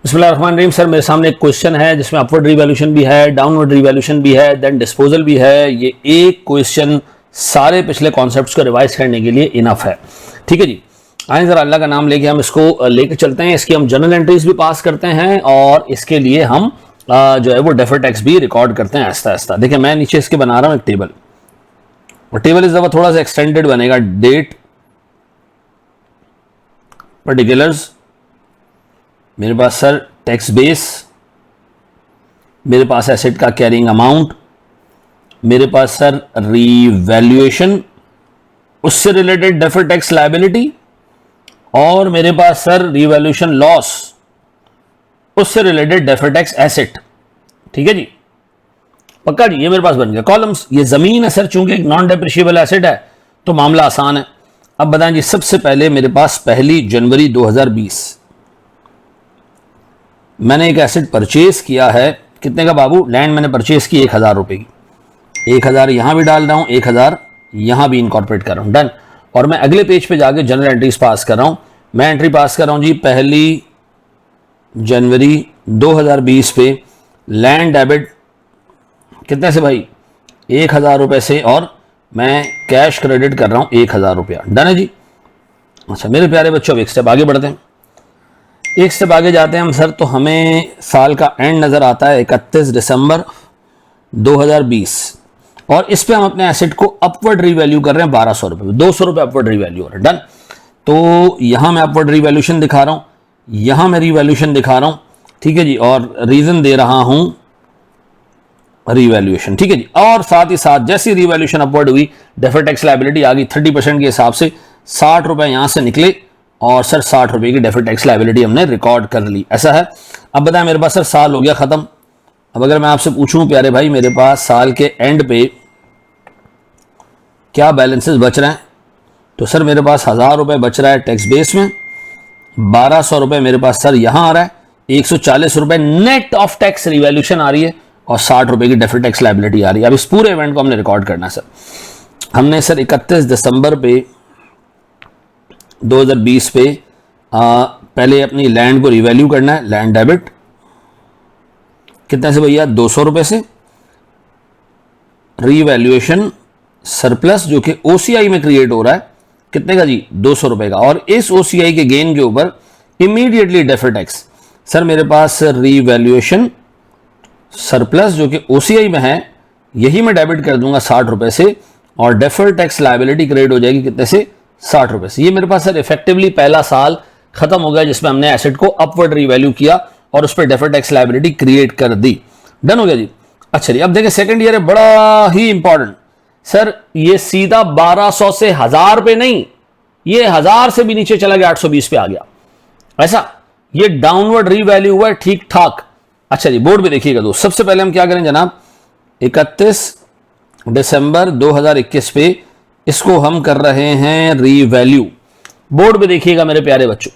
बिस्मिल्लाहिर्रहमानिर्रहीम। सर मेरे सामने एक क्वेश्चन है जिसमें अपवर्ड रिवैल्यूएशन भी है, डाउनवर्ड रिवैल्यूएशन भी है, देन डिस्पोजल भी है। ये एक क्वेश्चन सारे पिछले कॉन्सेप्ट्स को रिवाइज करने के लिए इनफ है। ठीक है जी, आए जरा अल्लाह का नाम लेके हम इसको लेके चलते हैं। इसकी हम जर्नल एंट्रीज भी पास करते हैं और इसके लिए हम जो है वो डेफर्ड टैक्स भी रिकॉर्ड करते हैं आहिस्ता आहिस्ता। देखिए मैं नीचे इसके बना रहा हूँ एक टेबल, और टेबल इस दफा थोड़ा सा एक्सटेंडेड बनेगा। डेट, पर्टिकुलर्स, मेरे पास सर टैक्स बेस, मेरे पास एसेट का कैरिंग अमाउंट, मेरे पास सर रीवैल्यूएशन, उससे रिलेटेड डेफर्ड टैक्स लायबिलिटी, और मेरे पास सर रीवैल्यूएशन लॉस, उससे रिलेटेड डेफर्ड टैक्स एसेट। ठीक है जी, पक्का जी, ये मेरे पास बन गया कॉलम्स। ये जमीन है सर, चूंकि एक नॉन डेप्रिशिएबल एसेट है तो मामला आसान है। अब बताएं जी, सबसे पहले मेरे पास 1 जनवरी 2020 मैंने एक एसेट परचेज किया है। कितने का बाबू? लैंड मैंने परचेज की 1000 रुपए की। 1000 यहां भी डाल रहा हूं, 1000 यहां भी इनकॉर्पोरेट कर रहा हूं, डन। और मैं अगले पेज पे जाके जनरल एंट्रीज पास कर रहा हूं। मैं एंट्री पास कर रहा हूं जी 1 जनवरी 2020 पे लैंड डेबिट कितने से भाई? 1000 रुपए से, और मैं कैश क्रेडिट कर रहा हूं 1000 रुपया, डन है जी। अच्छा मेरे प्यारे बच्चों, अब एक स्टेप आगे बढ़ते हैं। एक स्टेप आगे जाते हैं हम सर, तो हमें साल का एंड नजर आता है 31 दिसंबर 2020, और इस पे हम अपने एसेट को अपवर्ड रीवैल्यू कर रहे हैं 1200 रुपए, 200 रुपए अपवर्ड रीवैल्यू हो रहा है, डन। तो यहां मैं अपवर्ड रीवैल्यूएशन दिखा रहा हूं, यहां मैं रीवैल्यूएशन दिखा रहा हूं, ठीक है जी, और रीजन दे रहा हूं रीवैल्यूएशन, ठीक है जी। और साथ ही साथ जैसी रीवैल्यूएशन अपवर्ड हुई, डेफर्ड टैक्स लायबिलिटी आ गई 30% के हिसाब से, 60 रुपए यहां से निकले, और सर 60 रुपए की डेफर्ड टैक्स लायबिलिटी हमने रिकॉर्ड कर ली, ऐसा है। अब बताएं, मेरे पास सर साल हो गया खत्म। अब अगर मैं आपसे पूछूं प्यारे भाई, मेरे पास साल के एंड पे क्या बैलेंसेस बच रहे हैं, तो सर मेरे पास 1000 रुपए बच रहा है टैक्स बेस में, 1200 रुपए मेरे पास सर यहां आ रहा है, 140 रुपए नेट ऑफ टैक्स रिवैल्यूएशन आ रही है, और 60 रुपए की डेफर्ड टैक्स लायबिलिटी आ रही है। अब इस पूरे इवेंट को हमने रिकॉर्ड करना है सर। हमने सर 31 दिसंबर पे 2020 पे पहले अपनी लैंड को रिवैल्यू करना है, लैंड डेबिट कितने से भैया? 200 रुपए से, रीवैल्यूएशन सरप्लस जो कि ओसीआई में क्रिएट हो रहा है, कितने का जी? 200 रुपए का, और इस ओसीआई के गेन के ऊपर इमीडिएटली डेफर्ड टैक्स। सर मेरे पास रीवैल्यूएशन सरप्लस जो कि ओसीआई में है, यही मैं डेबिट कर दूंगा 60 रुपए से, और डेफर्ड टैक्स लायबिलिटी क्रिएट हो जाएगी कितने से? 60 रुपए से। ये मेरे पास सर इफेक्टिवली पहला साल खत्म हो गया जिसमें हमने एसेट को अपवर्ड रीवैल्यू किया और उस पर डेफर्ड टैक्स लायबिलिटी क्रिएट कर दी, डन हो गया जी। अच्छा जी, अब देखिए सेकंड ईयर है, बड़ा ही इंपॉर्टेंट सर। ये सीधा 1200 से 1000 पे नहीं, ये 1000 से भी नीचे चला गया, 820 पे आ गया, ऐसा। ये डाउनवर्ड रीवैल्यू हुआ है, ठीक ठाक। अच्छा जी, बोर्ड पे देखिएगा दोस्त। सबसे पहले हम क्या करें जनाब, 31 दिसंबर 2021 पे इसको हम कर रहे हैं रीवैल्यू। बोर्ड पे देखिएगा मेरे प्यारे बच्चों।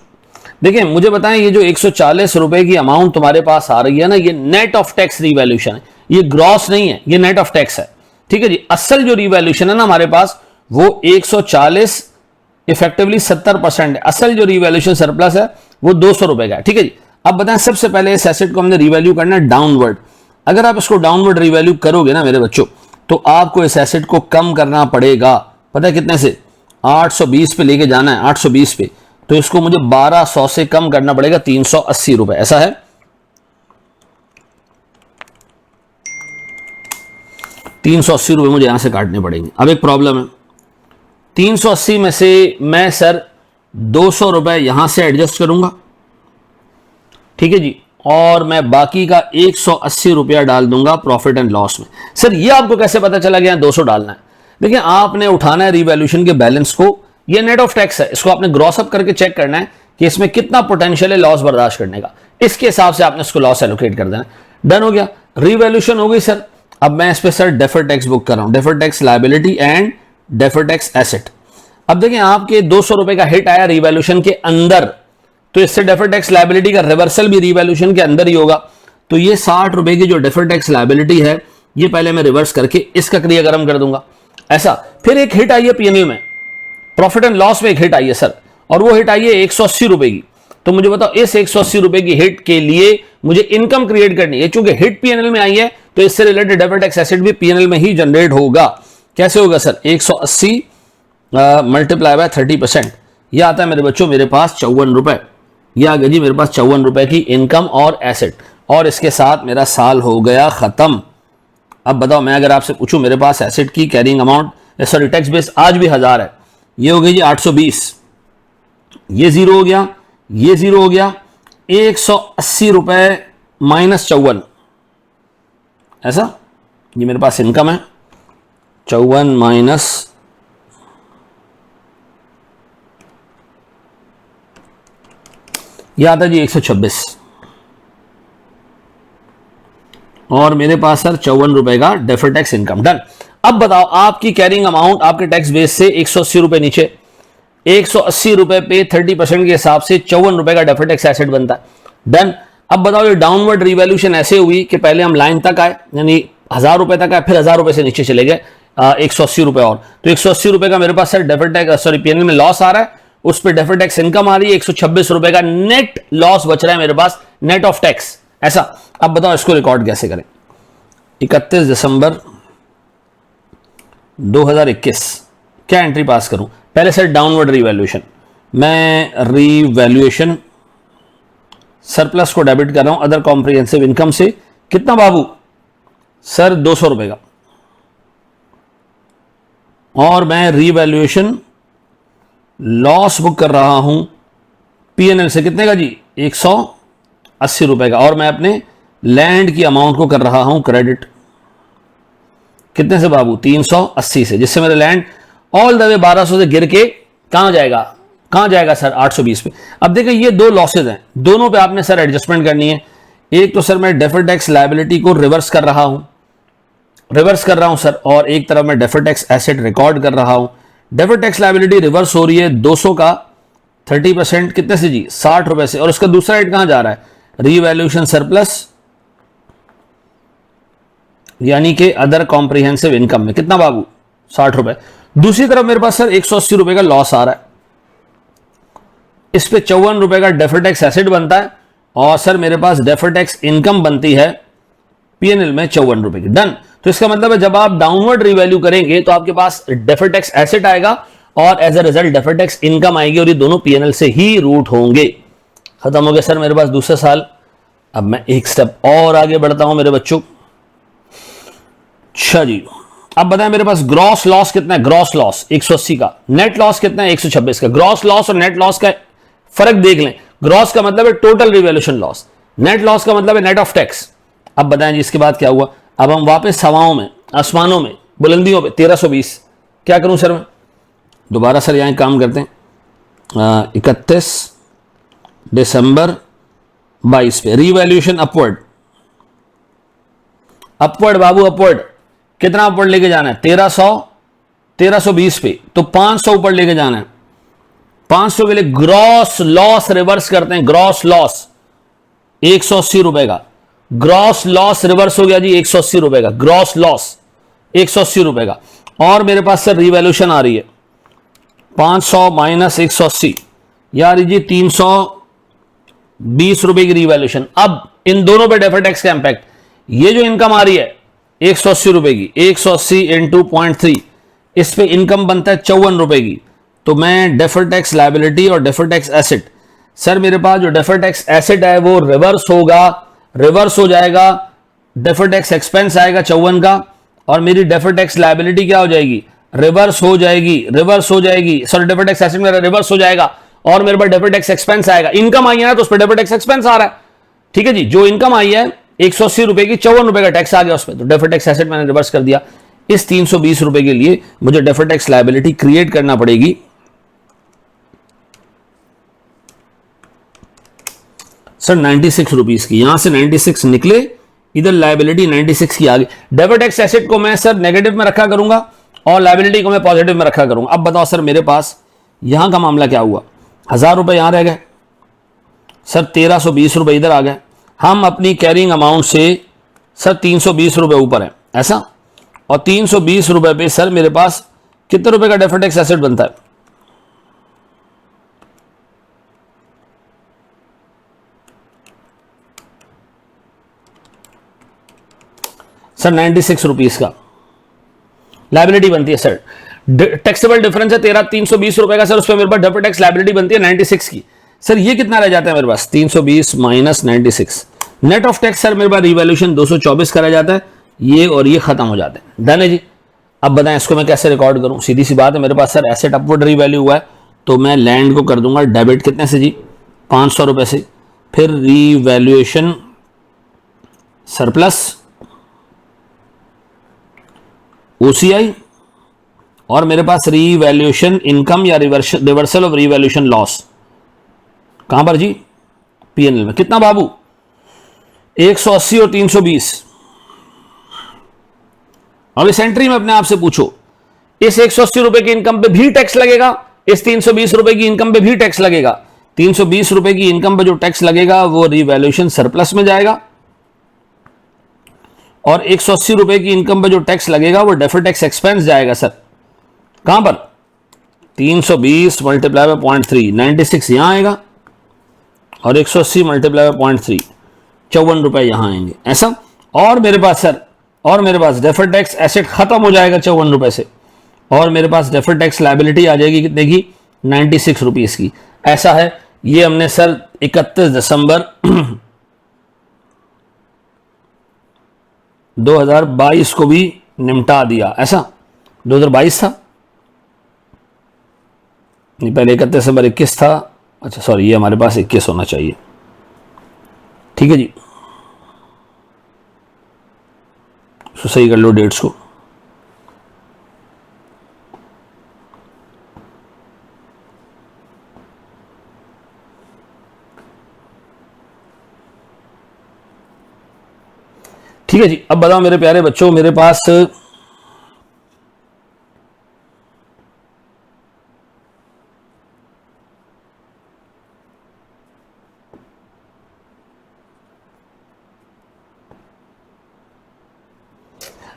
देखिए मुझे बताएं, ये जो 140 रुपए की अमाउंट तुम्हारे पास आ रही है ना, ये नेट ऑफ टैक्स रीवैल्यूएशन है, ये ग्रॉस नहीं है, ये नेट ऑफ टैक्स है, ठीक है जी। असल जो रीवैल्यूएशन है ना हमारे पास, वो 140 इफेक्टिवली 70% है। असल जो रीवैल्यूएशन सरप्लस है वो 200 रुपए का है, ठीक है जी। अब बताएं, सबसे पहले इस एसेट को हमने रीवैल्यू करना है डाउनवर्ड। अगर आप इसको डाउनवर्ड रीवैल्यू करोगे ना मेरे बच्चों, तो आपको इस एसेट को कम करना पड़ेगा, पता है कितने से? 820 पे लेके जाना है, 820 पे, तो इसको मुझे 1200 से कम करना पड़ेगा 380 रुपए, ऐसा है। 380 रुपए मुझे यहां से काटने पड़ेंगे। अब एक प्रॉब्लम है, 380 में से मैं सर 200 रुपए यहां से एडजस्ट करूंगा, ठीक है जी, और मैं बाकी का 180 रुपया डाल दूंगा प्रॉफिट एंड लॉस में। सर ये आपको कैसे पता चला गया 200 डालना है? देखिए आपने उठाना है रीवैल्यूएशन के बैलेंस को, ये नेट ऑफ टैक्स है, इसको आपने ग्रॉस अप करके चेक करना है कि इसमें कितना पोटेंशियल है लॉस बर्दाश्त करने का, इसके हिसाब से आपने इसको लॉस एलोकेट कर देना। डन हो गया, रीवैल्यूएशन हो गई सर। अब मैं इस पे सर डेफर्ड टैक्स बुक कर रहा हूं, deferred tax liability and deferred tax asset. अब देखिए आपके 200 रुपए का हिट आया रीवैल्यूएशन के अंदर, तो इससे डेफर्ड टैक्स लायबिलिटी का रिवर्सल भी रीवैल्यूएशन के अंदर ही होगा। तो ये 60 रुपए की जो डेफर्ड टैक्स लायबिलिटी है, ये पहले मैं रिवर्स करके इसका क्रियाक्रम कर दूंगा, ऐसा। फिर एक हिट आई है पीएनयू में, प्रॉफिट एंड लॉस में एक हिट आई है सर, और वो हिट आई है 180 रुपए की। तो मुझे बताओ इस 180 रुपए की हिट के लिए मुझे इनकम क्रिएट करनी है। चूंकि हिट पीएनएल में आई है तो इससे रिलेटेड डेफर्ड टैक्स एसेट भी पीएनएल में ही जनरेट होगा। कैसे होगा सर? 180 मल्टीप्लाई बाय 30%, यह आता है मेरे बच्चों मेरे पास 54 रुपए। यह आ गया जी मेरे पास 54 रुपए की इनकम और एसेट, और इसके साथ मेरा साल हो गया खत्म। अब बताओ मैं अगर आपसे पूछूं मेरे पास एसेट की carrying amount sorry tax base आज भी 1000 है, ये हो गई जी 820, ये जीरो हो गया, ये जीरो हो गया, 180 रुपए माइनस 54, ऐसा ये मेरे पास इनकम है 54 माइनस ये आता है जी 126, और मेरे पास सर 54 रुपए का डेफर्ड टैक्स इनकम। डन। अब बताओ आपकी कैरिंग अमाउंट आपके टैक्स बेस से 180 रुपए नीचे, 180 रुपए पे 30% के हिसाब से 54 रुपए का डेफर्ड टैक्स एसेट बनता है। डन। अब बताओ ये डाउनवर्ड रिवैल्यूएशन ऐसे हुई कि पहले हम लाइन तक आए यानी 1000 रुपए तक आए, फिर 1000 रुपए से नीचे चले गए 180 रुपए, और तो 180 रुपए का मेरे पास sir deferred tax sorry PNL में लॉस आ रहा है, उस पर डेफर्ड टैक्स इनकम आ रही है, 126 रुपए का नेट लॉस बच रहा है मेरे पास नेट ऑफ टैक्स। ऐसा अब बताओ इसको रिकॉर्ड कैसे करें? 31 दिसंबर 2021 क्या एंट्री पास करूं? पहले सर डाउनवर्ड रिवैल्यूएशन, मैं रिवैल्यूएशन सरप्लस को डेबिट कर रहा हूं अदर कॉम्प्रिहेंसिव इनकम से। कितना बाबू? सर 200 रुपए का। और मैं रिवैल्यूएशन लॉस बुक कर रहा हूं पीएनएल से कितने का जी? 180 रुपए का। और मैं अपने लैंड की अमाउंट को कर रहा हूं क्रेडिट कितने से बाबू? 380 से, जिससे मेरा लैंड ऑल द वे 1200 से गिर के कहां जाएगा? कहां जाएगा सर? 820 पे। अब देखिए ये दो लॉसेज हैं, दोनों पे आपने सर एडजस्टमेंट करनी है। एक तो सर मैं डेफर्ड टैक्स लायबिलिटी को रिवर्स कर रहा हूं सर, और एक तरफ मैं डेफर्ड टैक्स एसेट रिकॉर्ड कर रहा हूं। डेफर्ड टैक्स लायबिलिटी रिवर्स हो रही है 200 का 30% कितने से जी? 60 रुपए से, और उसका दूसरा रेट कहां जा रहा है? रीवैल्यूएशन सरप्लस यानी कि अदर कॉम्प्रिहेंसिव इनकम में कितना बाबू? 60 रुपए। दूसरी तरफ मेरे पास सर 180 रुपए का लॉस आ रहा है, इस पे 54 रुपए का डेफर्ड टैक्स एसेट बनता है, और सर मेरे पास डेफर्ड टैक्स इनकम बनती है पीएनएल में 54 रुपए की। डन। तो इसका मतलब है जब आप डाउनवर्ड रिवैल्यू करेंगे तो आपके पास डेफर्ड टैक्स एसेट आएगा और as a result deferred tax income आएगी, और ये दोनों पीएनएल से ही रूट होंगे। खत्म हो गया सर मेरे पास दूसरा साल। अब मैं एक स्टेप और आगे बढ़ता हूं मेरे बच्चों। अच्छा जी, अब बताएं मेरे पास ग्रॉस लॉस कितना है? ग्रॉस लॉस 180 का, नेट लॉस कितना है? 126 का। ग्रॉस लॉस और नेट लॉस का फर्क देख लें। ग्रॉस का मतलब है total revaluation loss, net loss का मतलब है नेट ऑफ टैक्स। अब बताएं जी इसके बाद क्या हुआ? अब हम वापस हवाओं में, आसमानों में, बुलंदियों पे 1320 क्या करूं सर मैं? दोबारा सर यहां काम करते हैं 31 दिसंबर 22 पे रिवैल्यूएशन अपवर्ड बाबू, अपवर्ड कितना अपवर्ड लेके जाना है? 1320 पे, तो 500 ऊपर लेके जाना है। 500 के लिए ग्रॉस लॉस रिवर्स करते हैं। ग्रॉस लॉस 180 रुपए का, ग्रॉस लॉस रिवर्स हो गया जी 180 रुपए का, ग्रॉस लॉस 180 रुपए का। और मेरे पास सर रिवैल्यूएशन आ रही है 500 माइनस 180 यार जी 320 रुपए की रिवैल्यूएशन। अब इन दोनों पे डेफर्ड टैक्स का इंपैक्ट, ये जो इनकम आ रही है 180 रुपए की, 180 इंटू 0.3, इस पे इनकम बनता है 54 रुपए की। तो मैं डेफर्ड टैक्स लायबिलिटी और डेफर्ड टैक्स एसेट, सर मेरे पास जो डेफर्ड टैक्स एसेट है वो रिवर्स होगा, रिवर्स हो जाएगा, डेफर्ड टैक्स एक्सपेंस आएगा 54 का, और मेरी डेफर्ड टैक्स लायबिलिटी क्या हो जाएगी? रिवर्स हो जाएगी, रिवर्स हो जाएगी। सॉरी डेफर्ड टैक्स एसेट मेरा रिवर्स हो जाएगा, और मेरे पास डेफर्ड टैक्स एक्सपेंस आएगा। इनकम आई है ना तो उस पर डेफर्ड टैक्स एक्सपेंस आ रहा है। ठीक है जी, जो इनकम आई है 180 रुपए की, 54 रुपए का टैक्स आ गया उसमें, तो डेफर्ड टैक्स एसेट मैंने रिवर्स कर दिया। इस 320 रुपए के लिए मुझे डेफर्ड टैक्स लायबिलिटी क्रिएट करना पड़ेगी सर 96 रुपीज की। यहां से 96 निकले, इधर लायबिलिटी 96 की आ गई। डेफर्ड टैक्स एसेट को मैं सर नेगेटिव में रखा करूंगा और लायबिलिटी को मैं पॉजिटिव में रखा करूंगा। अब बताओ सर मेरे पास यहां का मामला क्या हुआ? 1000 रुपए यहां रह गए सर, 1320 रुपए इधर आ गए। हम अपनी कैरिंग अमाउंट से सर 320 रुपए ऊपर है ऐसा, और 320 रुपए पे सर मेरे पास कितने रुपए का डेफर्ड टैक्स एसेट बनता है? सर 96 रुपीज का लाइबिलिटी बनती है सर। टैक्सेबल डिफरेंस है तेरा 320 रुपए का सर, उस पर मेरे पास डेफर्ड टैक्स लाइबिलिटी बनती है 96 की। सर ये कितना रह जाता है मेरे पास 320 minus 96 net of tax sir मेरे पास रिवैल्यूएशन 224 का रह जाता है, ये और ये खत्म हो जाते हैं। डन है जी। अब बताएं इसको मैं कैसे रिकॉर्ड करूं, सीधी सी बात है मेरे पास सर एसेट अपवर्ड रीवैल्यू हुआ है तो मैं लैंड को कर दूंगा डेबिट कितने से जी 500 रुपए से, फिर रीवैल्यूएशन सरप्लस ओसीआई और मेरे पास रीवैल्यूएशन इनकम या रिवर्सल ऑफ रीवैल्यूएशन लॉस कहां पर जी पीएनएल में। कितना बाबू 180 और 320। अब इस एंट्री में अपने आप से पूछो इस 180 रुपए की इनकम पे भी टैक्स लगेगा, इस 320 रुपए की इनकम पे भी टैक्स लगेगा। 320 रुपए की इनकम पे जो टैक्स लगेगा वो रिवैल्यूएशन सरप्लस में जाएगा और 180 रुपए की इनकम पे जो टैक्स लगेगा वो डेफर्ड टैक्स एक्सपेंस जाएगा सर। कहां पर 320 मल्टीप्लाई बाय 0.3 96 यहां आएगा और 180 मल्टीप्लाई बाय 0.3 54 रुपए यहां आएंगे ऐसा। और मेरे पास सर और मेरे पास डेफर्ड टैक्स एसेट खत्म हो जाएगा 54 रुपए से और मेरे पास डेफर्ड टैक्स लायबिलिटी आ जाएगी कितने की 96 रुपीस की। ऐसा है। ये हमने सर 31 दिसंबर 2022 को भी निपटा दिया। ऐसा 2022 था नहीं, पहले 31 दिसंबर 21 था। अच्छा सॉरी ये हमारे पास 21 होना चाहिए। ठीक है जी, तो सही कर लो डेट्स को। ठीक है जी। अब बताओ मेरे प्यारे बच्चों, मेरे पास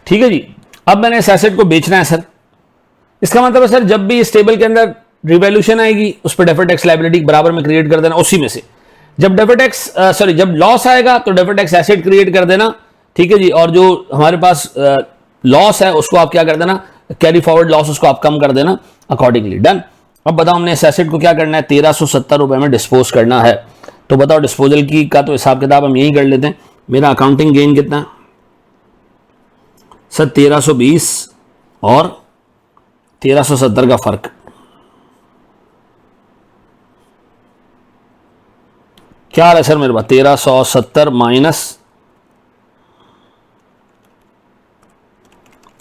ठीक है जी। अब मैंने इस एसेट को बेचना है सर। इसका मतलब है सर जब भी इस टेबल के अंदर रिवैल्यूएशन आएगी उस पर डेफर्ड टैक्स लायबिलिटी बराबर में क्रिएट कर देना उसी में से। जब डेफर्ड टैक्स जब लॉस आएगा तो डेफर्ड टैक्स एसेट क्रिएट कर देना। ठीक है जी। और जो हमारे पास लॉस है उसको आप क्या कर देना, कैरी फॉरवर्ड लॉस उसको आप कम कर देना अकॉर्डिंगली। डन। अब बताओ हमने इस एसेट को क्या करना है 1370 रुपए में डिस्पोज करना है। तो बताओ डिस्पोजल की का तो हिसाब किताब हम यही कर लेते हैं। मेरा अकाउंटिंग गेन कितना है सर 1320 और 1370 का फर्क क्या आ रहा है सर मेरे पास 1370 माइनस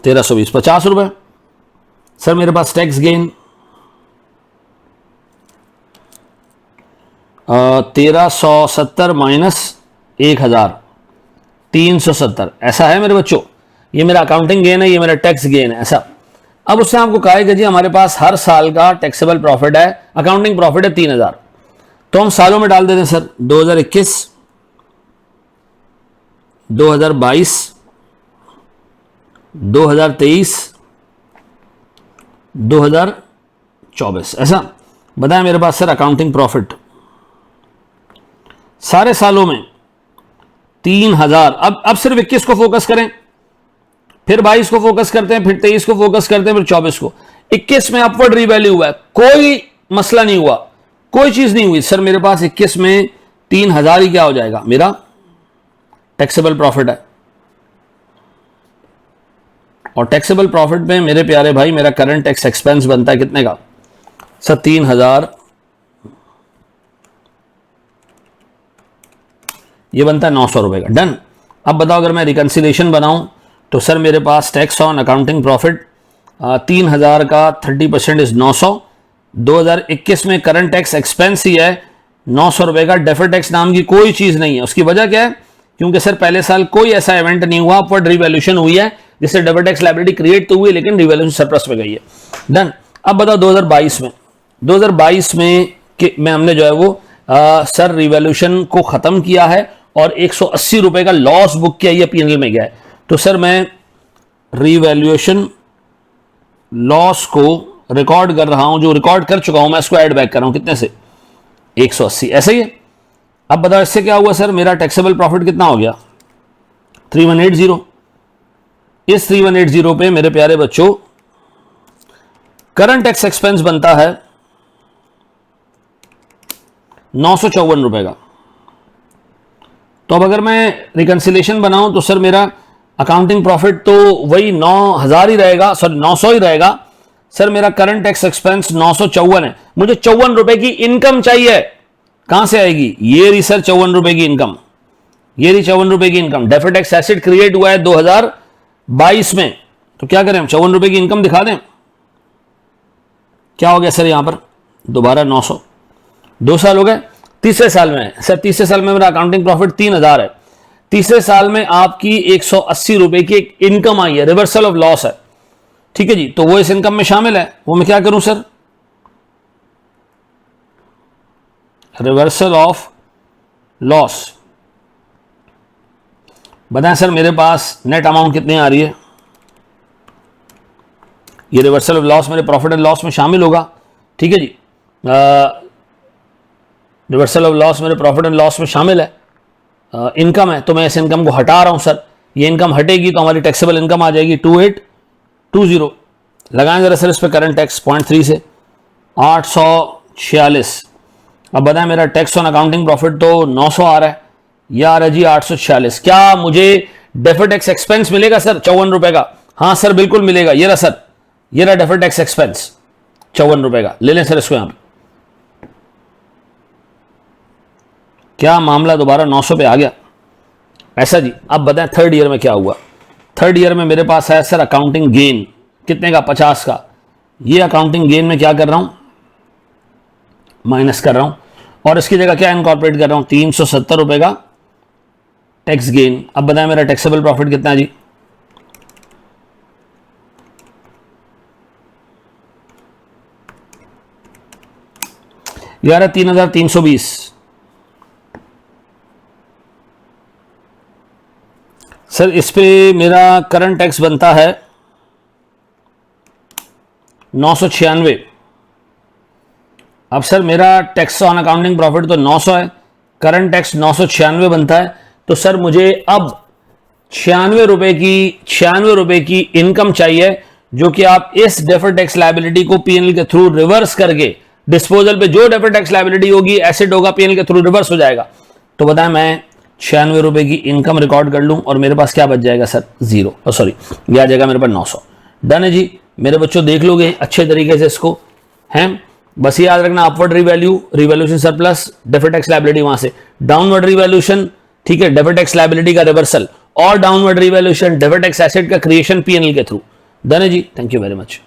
1320 50 रुपए। सर मेरे पास टैक्स गेन 1370 माइनस 1370 ऐसा है मेरे बच्चों। ये मेरा अकाउंटिंग गेन है, ये मेरा टैक्स गेन है ऐसा। अब उससे आपको कहा है कि जी हमारे पास हर साल का टैक्सेबल प्रॉफिट है, अकाउंटिंग प्रॉफिट है 3000। तो हम सालों में डाल देते हैं सर 2021 2022 2023 2024 ऐसा। बताएं मेरे पास सर अकाउंटिंग प्रॉफिट सारे सालों में 3000। अब सिर्फ 21 को फोकस करें, फिर 22 को फोकस करते हैं, फिर 23 को फोकस करते हैं, फिर 24 को। 21 में अपवर्ड रीवैल्यू हुआ है, कोई मसला नहीं हुआ, कोई चीज नहीं हुई सर। मेरे पास 21 में 3000 ही क्या हो जाएगा मेरा टैक्सेबल प्रॉफिट है। और टैक्सेबल प्रॉफिट में मेरे प्यारे भाई मेरा करंट टैक्स एक्सपेंस बनता है कितने का सर 3000। ये बनता है 900 रुपए का। डन। अब बताओ अगर मैं रिकंसिलेशन बनाऊं तो सर मेरे पास टैक्स ऑन अकाउंटिंग प्रॉफिट 3000 का 30% इज 900। 2021 में करंट टैक्स एक्सपेंस ही है 900 रुपए का। डेफर्ड टैक्स नाम की कोई चीज नहीं है। उसकी वजह क्या है, क्योंकि सर पहले साल कोई ऐसा इवेंट नहीं हुआ, अपवर्ड रिवैल्यूएशन हुई है जिससे डेफर्ड टैक्स लायबिलिटी क्रिएट तो हुई लेकिन रिवैल्यूएशन सरप्लस में गई है। डन। अब बताओ 2022 में हमने जो है वो सर रिवैल्यूएशन को खत्म किया है और 180 रुपए का लॉस बुक किया, ये पीएनएल में गया है। तो सर मैं रिवैल्यूएशन लॉस को रिकॉर्ड कर रहा हूं, जो रिकॉर्ड कर चुका हूं मैं इसको ऐड बैक कर रहा हूं कितने से 180 ऐसे ही है। अब बताओ इससे क्या हुआ सर, मेरा टैक्सेबल प्रॉफिट कितना हो गया 3180। इस 3180 पे मेरे प्यारे बच्चों करंट टैक्स एक्सपेंस बनता है 954 रुपए का। तो अब अगर मैं रिकंसिलेशन बनाऊं तो सर मेरा अकाउंटिंग प्रॉफिट तो वही 9000 ही रहेगा, सॉरी 900 ही रहेगा। सर मेरा करंट टैक्स एक्सपेंस 954 है, मुझे 54 रुपए की इनकम चाहिए। कहां से आएगी? ये रही सर 54 रुपए की इनकम, ये रही 54 रुपए की income. Deferred tax asset create हुआ है 2022 में, तो क्या करें हम 54 रुपए की इनकम दिखा दें। क्या हो गया सर यहां पर? दोबारा 900, 2 साल हो गए। तीसरे साल में सर, तीसरे साल में मेरा अकाउंटिंग प्रॉफिट 3000 है। तीसरे साल में आपकी 180 रुपए की एक इनकम आई है, रिवर्सल ऑफ लॉस है, ठीक है जी। तो वो इस इनकम में शामिल है, वो मैं क्या करूं सर? Reversal of loss. बताएं सर मेरे पास नेट अमाउंट कितनी आ रही है? ये रिवर्सल ऑफ लॉस मेरे प्रॉफिट एंड लॉस में शामिल होगा, ठीक है जी। रिवर्सल ऑफ लॉस मेरे प्रॉफिट एंड लॉस में शामिल है, इनकम है, तो मैं इस इनकम को हटा रहा हूं सर। ये इनकम हटेगी तो हमारी टैक्सेबल इनकम आ जाएगी 2820। लगाएं जरा सर इस पर करंट टैक्स 0.3 से 846। अब बताएं मेरा टैक्स ऑन अकाउंटिंग प्रॉफिट तो 900 आ रहा है, यह आ रहा है जी 846। क्या मुझे डेफर्ड टैक्स एक्सपेंस मिलेगा सर 54 रुपए का? हाँ सर बिल्कुल मिलेगा। ये रहा सर, ये रहा डेफर्ड टैक्स एक्सपेंस 54 रुपए का। ले लें सर इसको यहां पे। क्या मामला दोबारा 900 पे आ गया? ऐसा जी। अब बताएं थर्ड ईयर में क्या हुआ? थर्ड ईयर में मेरे पास है सर अकाउंटिंग गेन, कितने का? 50 का। ये अकाउंटिंग गेन में क्या कर रहा हूं? माइनस कर रहा हूं, और इसकी जगह क्या इनकॉर्पोरेट कर रहा हूं? 370 रुपए का टैक्स गेन। अब बताएं मेरा टैक्सेबल प्रॉफिट कितना है जी? यार 3320। सर इस पे मेरा करंट टैक्स बनता है 996। अब सर मेरा टैक्स ऑन अकाउंटिंग प्रॉफिट तो 900 है, करंट टैक्स 996 बनता है। तो सर मुझे अब 96 रुपए की इनकम चाहिए, जो कि आप इस डेफर्ड टैक्स लायबिलिटी को पीएनएल के थ्रू रिवर्स करके, डिस्पोजल पे जो डेफर्ड टैक्स लायबिलिटी होगी एसेट होगा, पीएनएल के थ्रू रिवर्स हो जाएगा। तो बताएं मैं 96 रुपए की इनकम रिकॉर्ड कर लूं और मेरे पास क्या बच जाएगा सर? 0, सॉरी ये आ जाएगा मेरे पास 900। डन है जी। मेरे बच्चों देख लोगे अच्छे तरीके से इसको, हैं? बस ये याद रखना, upward revalue, revaluation surplus, deferred tax liability वहां से, डाउनवर्ड रिवैल्यूएशन, ठीक है, डेफर्ड टैक्स लायबिलिटी का रिवर्सल, और downward revaluation deferred tax asset का क्रिएशन पीएनएल के थ्रू। डन है जी। Thank you very much.